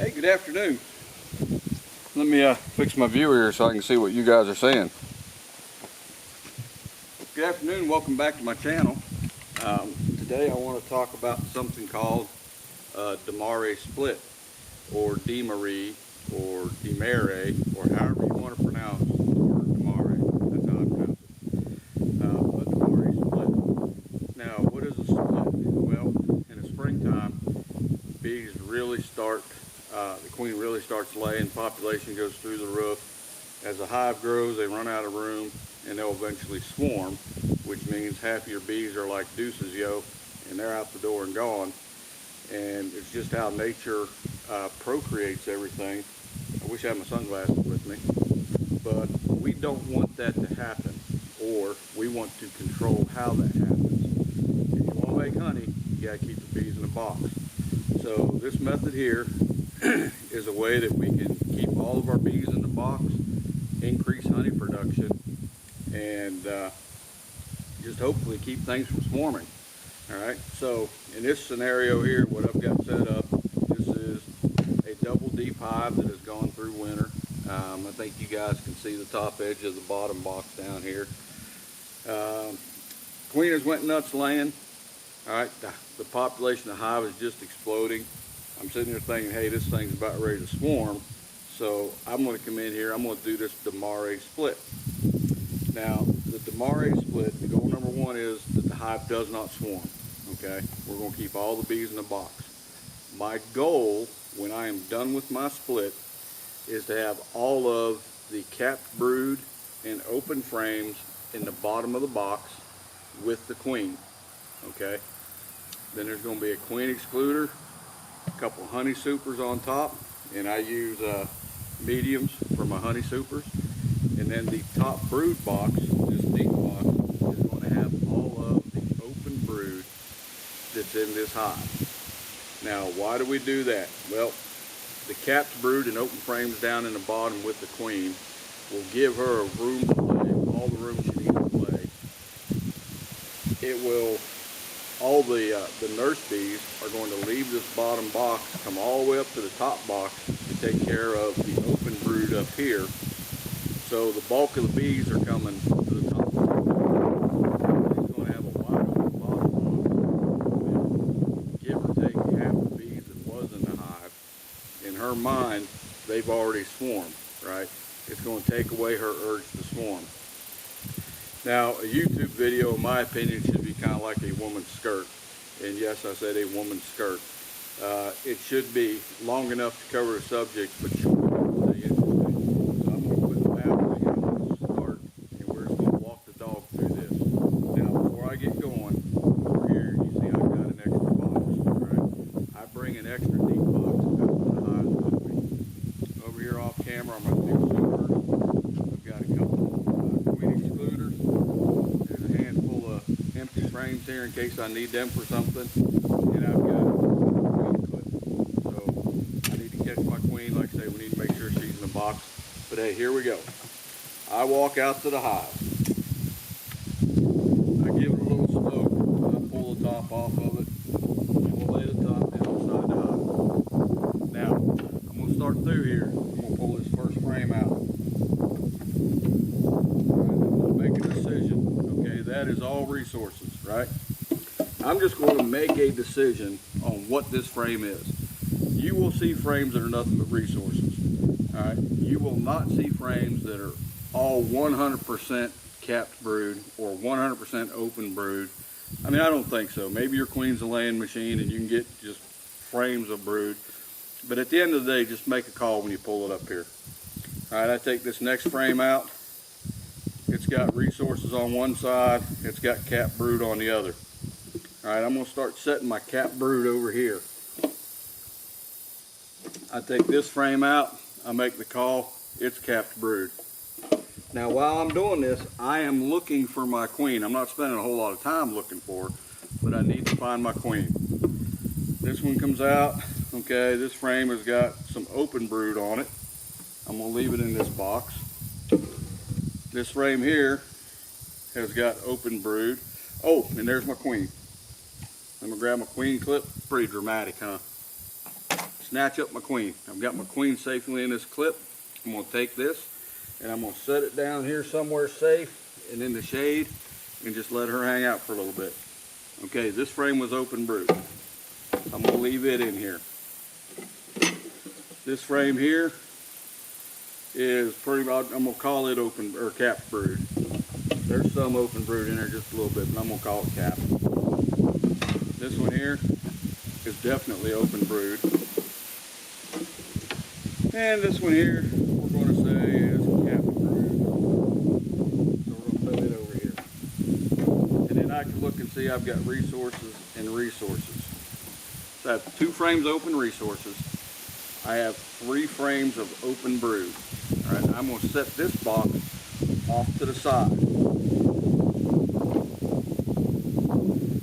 Hey, good afternoon. Let me fix my viewer here so I can see what you guys are saying. Good afternoon, welcome back to my channel. Today I want to talk about something called Demaree Split, or Demaree, or Demaree, or however you want to pronounce the word Demaree. That's how I pronounce it. A Demaree Split. Now, what is a split? Well, in the springtime, bees really start, the queen really starts laying, population goes through the roof. As the hive grows, they run out of room and they'll eventually swarm, which means half of your bees are like deuces, yo, and they're out the door and gone. And it's just how nature procreates everything. I wish I had my sunglasses with me, but we don't want that to happen, or we want to control how that happens. If you want to make honey, you got to keep the bees in a box. So this method here is a way that we can keep all of our bees in the box, increase honey production, and just hopefully keep things from swarming. Alright, so in this scenario here, what I've got set up, this is a double deep hive that has gone through winter. I think you guys can see the top edge of the bottom box down here. Queen has went nuts laying. Alright, the population of the hive is just exploding. I'm sitting there thinking, hey, this thing's about ready to swarm. So I'm going to come in here, I'm going to do this Demaree Split. Now, the Demaree Split, the goal number one is that the hive does not swarm. Okay, we're going to keep all the bees in the box. My goal, when I am done with my split, is to have all of the capped brood and open frames in the bottom of the box with the queen. Okay, then there's going to be a queen excluder, a couple honey supers on top, and I use mediums for my honey supers. And then the top brood box, this deep box, is going to have all of the open brood that's in this hive. Now, why do we do that? Well, the capped brood and open frames down in the bottom with the queen will give her a room to play, all the room she needs to play. It will, all the nurse bees are going to leave this bottom box, come all the way up to the top box to take care of the open brood up here. So the bulk of the bees are coming to the top. She's going to have a wide open bottom box. Give or take half the bees that was in the hive. In her mind, they've already swarmed, right? It's going to take away her urge to swarm. Now, a YouTube video, in my opinion, should be kind of like a woman's skirt. And yes, I said a woman's skirt. It should be long enough to cover the subject, but short enough to stay interesting. So I'm going to put the babbling here on the start, and we're just going to walk the dog through this. Now, before I get going, over here, you see I've got an extra box, right? I bring an extra deep box out to the hive with me. Over here off camera are my two supers. I've got a couple queen excluders. There's a handful of empty frames here in case I need them for something. And I've got a queen clip. So I need to catch my queen. Like I say, we need to make sure she's in the box. But hey, here we go. I walk out to the hive. I give it a little smoke. I pull the top off of it. And we'll lay the top down inside the hive. Now, I'm going to start through here. I'm going to pull this first frame out. Make a decision. Okay, that is all resources, right? I'm just going to make a decision on what this frame is. You will see frames that are nothing but resources. All right, you will not see frames that are all 100% capped brood or 100% open brood. I mean, I don't think so. Maybe your queen's a laying machine and you can get just frames of brood. But at the end of the day, just make a call when you pull it up here. All right, I take this next frame out. It's got resources on one side, it's got capped brood on the other. Alright, I'm going to start setting my capped brood over here. I take this frame out, I make the call, it's capped brood. Now while I'm doing this, I am looking for my queen. I'm not spending a whole lot of time looking for her, but I need to find my queen. This one comes out, okay, this frame has got some open brood on it. I'm going to leave it in this box. This frame here has got open brood. Oh, and there's my queen. I'm gonna grab my queen clip. Pretty dramatic, huh? snatch up my queen. I've got my queen safely in this clip. I'm going to take this and I'm going to set it down here somewhere safe and in the shade and just let her hang out for a little bit. Okay, this frame was open brood. I'm going to leave it in here. This frame here is pretty much, I'm going to call it open or capped brood. There's some open brood in there just a little bit, but I'm going to call it capped. This one here is definitely open brood. And this one here, we're going to say is capped brood. So we're going to put it over here. And then I can look and see I've got resources and resources. So I have 2 frames open resources. I have 3 frames of open brood. All right, I'm going to set this box off to the side.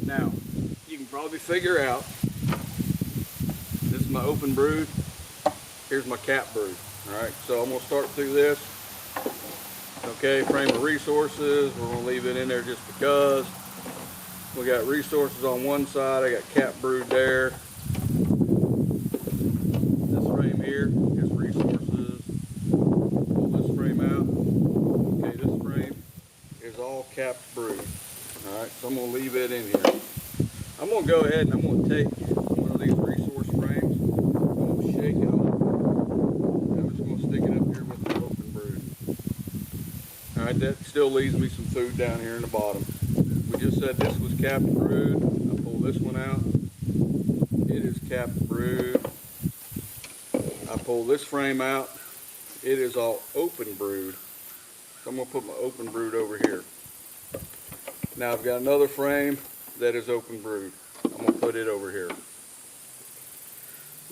Now, you can probably figure out, this is my open brood, here's my cap brood. All right, so I'm going to start through this. Okay, frame of resources, we're going to leave it in there just because. We got resources on one side, I got cap brood there. This frame here is resources. Pull this frame out. Okay, this frame is all capped brood. All right, so I'm going to leave it in here. I'm going to go ahead and I'm going to take one of these resource frames. I'm going to shake it up. And I'm just going to stick it up here with the open brood. All right, that still leaves me some food down here in the bottom. We just said this was capped brood. I pull this one out. It is capped brood. I pull this frame out. It is all open brood. So I'm going to put my open brood over here. Now I've got another frame that is open brood. I'm going to put it over here.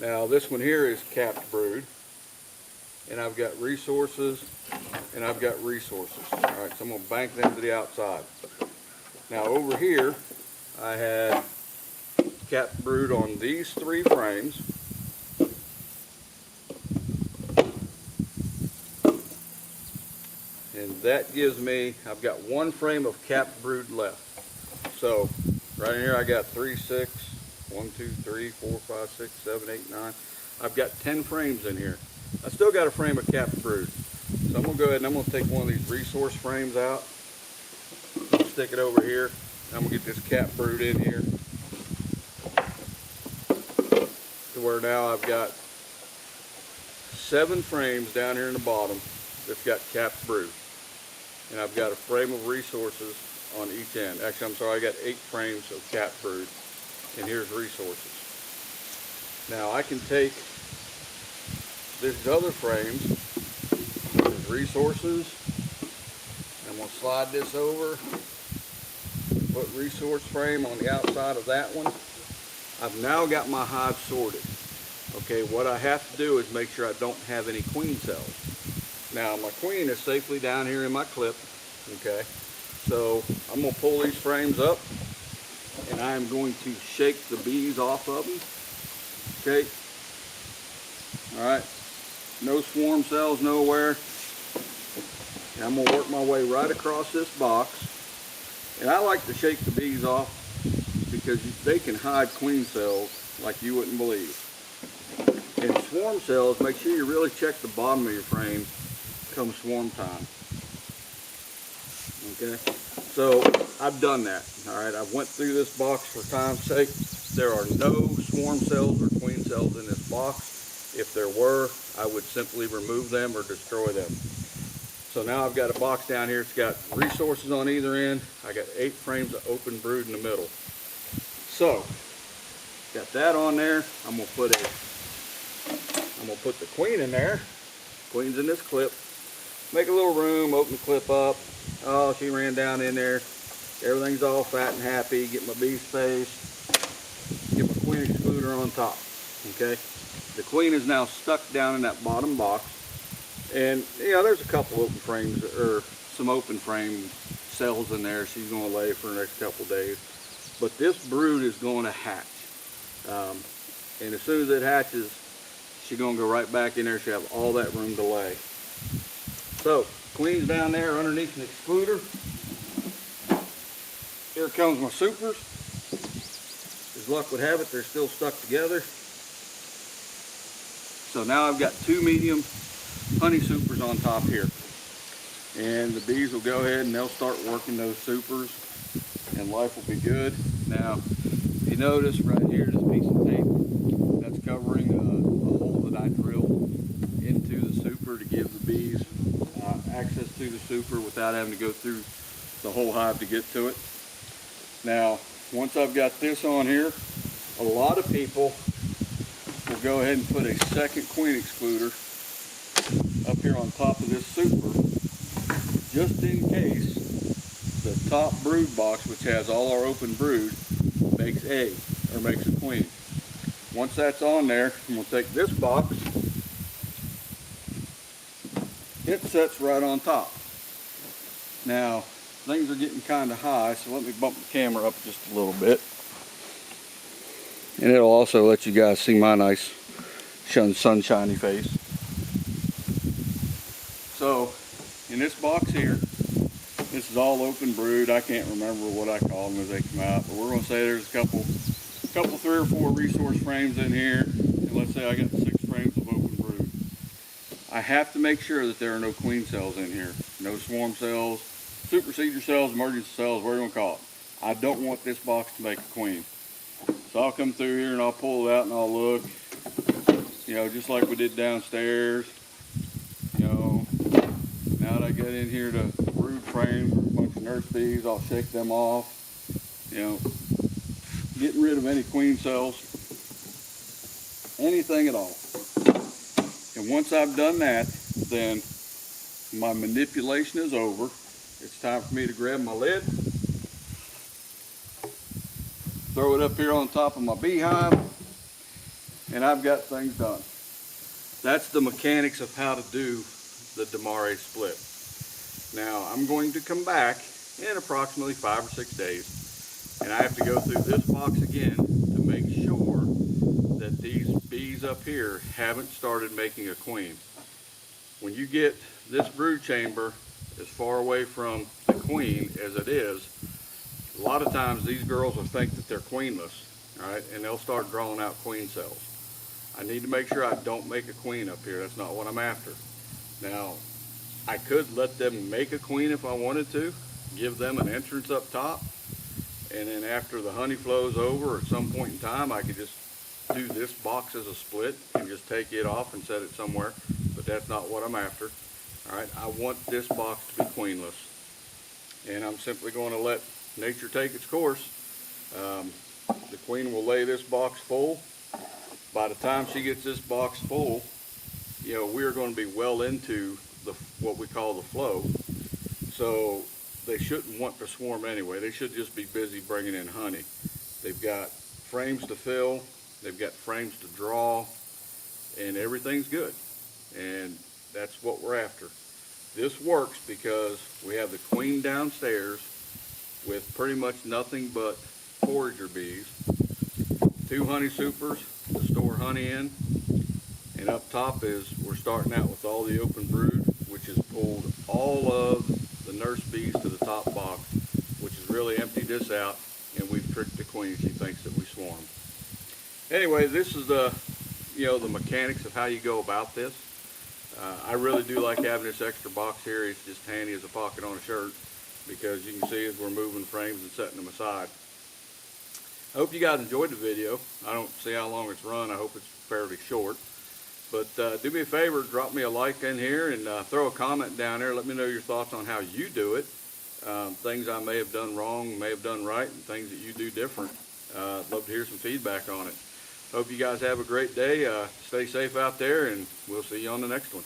Now this one here is capped brood. And I've got resources and I've got resources. Alright, so I'm going to bank them to the outside. Now over here I had capped brood on these 3 frames. And that gives me, I've got 1 frame of capped brood left. So right here I got 3, 6, 1, 2, 3, 4, 5, 6, 7, 8, 9. I've got 10 frames in here. I still got a frame of capped brood. So I'm going to go ahead and I'm going to take one of these resource frames out. Stick it over here. I'm going to get this capped brood in here. To where now I've got 7 frames down here in the bottom that's got capped brood. And I've got a frame of resources on each end. Actually, I'm sorry, I got 8 frames of capped brood. And here's resources. Now I can take these other frames, there's resources. I'm going to slide this over. Put resource frame on the outside of that one. I've now got my hive sorted. Okay, what I have to do is make sure I don't have any queen cells. Now my queen is safely down here in my clip. Okay, so I'm going to pull these frames up and I am going to shake the bees off of them. Okay, alright, no swarm cells nowhere. And I'm going to work my way right across this box. And I like to shake the bees off because they can hide queen cells like you wouldn't believe. And swarm cells, make sure you really check the bottom of your frame come swarm time. Okay, so I've done that. All right, I went through this box for time's sake. There are no swarm cells or queen cells in this box. If there were, I would simply remove them or destroy them. So now I've got a box down here. It's got resources on either end. I got 8 frames of open brood in the middle. So, got that on there. I'm gonna put the queen in there. Queen's in this clip. Make a little room, open the clip up. Oh, she ran down in there. Everything's all fat and happy. Get my bee space. Get my queen excluder on top. Okay. The queen is now stuck down in that bottom box. And yeah, there's a couple open frames or some open frame cells in there she's going to lay for the next couple days. But this brood is going to hatch. And as soon as it hatches, she's going to go right back in there. She'll have all that room to lay. So, queen's down there underneath an excluder. Here comes my supers. As luck would have it, they're still stuck together. So now I've got 2 medium honey supers on top here. And the bees will go ahead and they'll start working those supers and life will be good. Now, if you notice right here, this piece of tape, that's covering a hole that I drilled into the super to give the bees access to the super without having to go through the whole hive to get to it. Now, once I've got this on here, a lot of people will go ahead and put a second queen excluder up here on top of this super, just in case the top brood box, which has all our open brood, makes egg or makes a queen. Once that's on there, I'm going to take this box. It sets right on top. Now, things are getting kind of high, so let me bump the camera up just a little bit. And it'll also let you guys see my nice sunshiny face. So, in this box here, this is all open brood. I can't remember what I call them as they come out, but we're going to say there's a couple 3 or 4 resource frames in here, and let's say I got 6 frames of open brood. I have to make sure that there are no queen cells in here, no swarm cells, supersedure cells, emergency cells, whatever you want to call it. I don't want this box to make a queen. So I'll come through here and I'll pull it out and I'll look, you know, just like we did downstairs. You know, now that I get in here to brood frames for a bunch of nurse bees, I'll shake them off, you know, getting rid of any queen cells, anything at all. And once I've done that, then my manipulation is over. It's time for me to grab my lid, throw it up here on top of my beehive, and I've got things done. That's the mechanics of how to do the Demaree split. Now, I'm going to come back in approximately 5 or 6 days, and I have to go through this box again to make sure that these bees up here haven't started making a queen. When you get this brood chamber as far away from the queen as it is, a lot of times these girls will think that they're queenless, all right, and they'll start drawing out queen cells. I need to make sure I don't make a queen up here. That's not what I'm after. Now, I could let them make a queen if I wanted to, give them an entrance up top, and then after the honey flows over at some point in time, I could just do this box as a split and just take it off and set it somewhere, but that's not what I'm after. All right, I want this box to be queenless, and I'm simply going to let nature take its course. The queen will lay this box full. By the time she gets this box full, you know, we're going to be well into what we call the flow. So they shouldn't want to swarm anyway. They should just be busy bringing in honey. They've got frames to fill, they've got frames to draw, and everything's good. And that's what we're after. This works because we have the queen downstairs with pretty much nothing but forager bees, 2 honey supers to store honey in, and up top is we're starting out with all the open brood, which has pulled all of the nurse bees to the top box, which has really emptied this out, and we've tricked the queen. She thinks that we swarm. Anyway, this is the mechanics of how you go about this. I really do like having this extra box here. It's just handy as a pocket on a shirt, because you can see as we're moving frames and setting them aside. I hope you guys enjoyed the video. I don't see how long it's run. I hope it's fairly short. But do me a favor, drop me a like in here and throw a comment down there. Let me know your thoughts on how you do it. Things I may have done wrong, may have done right, and things that you do different. I'd love to hear some feedback on it. Hope you guys have a great day. Stay safe out there, and we'll see you on the next one.